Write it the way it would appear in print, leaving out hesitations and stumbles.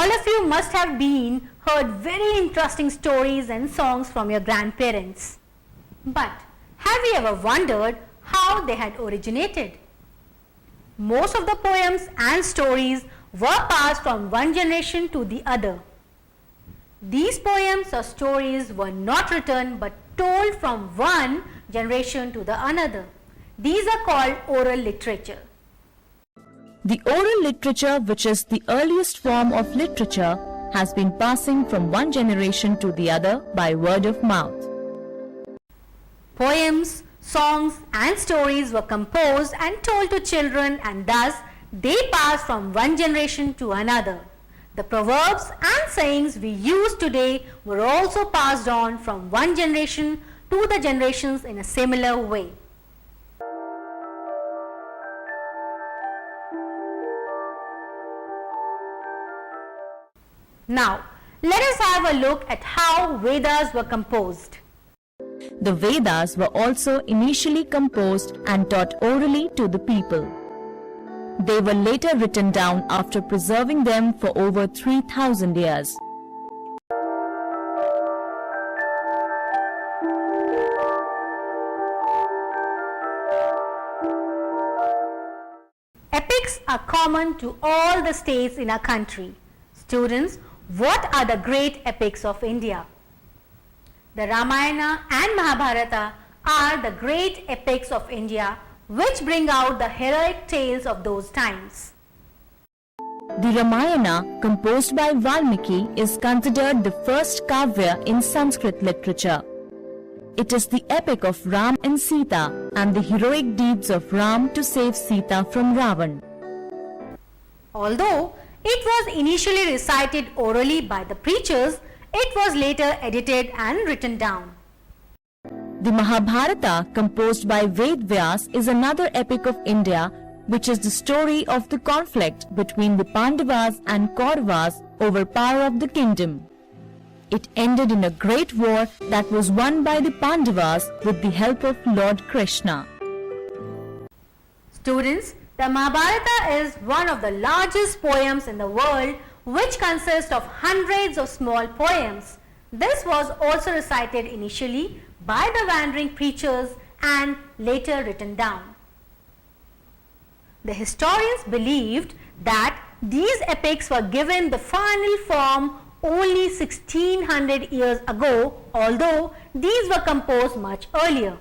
All of you must have been heard very interesting stories and songs from your grandparents. But have you ever wondered how they had originated? Most of the poems and stories were passed from one generation to the other. These poems or stories were not written but told from one generation to the another. These are called oral literature. The oral literature, which is the earliest form of literature, has been passing from one generation to the other by word of mouth. Poems, songs and stories were composed and told to children, and thus they passed from one generation to another. The proverbs and sayings we use today were also passed on from one generation to the generations in a similar way. Now, let us have a look at how Vedas were composed. The Vedas were also initially composed and taught orally to the people. They were later written down after preserving them for over 3,000 years. Epics are common to all the states in our country. Students, what are the great epics of India? The Ramayana and Mahabharata are the great epics of India, which bring out the heroic tales of those times. The Ramayana, composed by Valmiki, is considered the first kavya in Sanskrit literature. It is the epic of Ram and Sita and the heroic deeds of Ram to save Sita from Ravan. Although it was initially recited orally by the preachers, it was later edited and written down. The Mahabharata, composed by Ved Vyas, is another epic of India, which is the story of the conflict between the Pandavas and Kauravas over power of the kingdom. It ended in a great war that was won by the Pandavas with the help of Lord Krishna. Students, the Mahabharata is one of the largest poems in the world, which consists of hundreds of small poems. This was also recited initially by the wandering preachers and later written down. The historians believed that these epics were given the final form only 1600 years ago, although these were composed much earlier.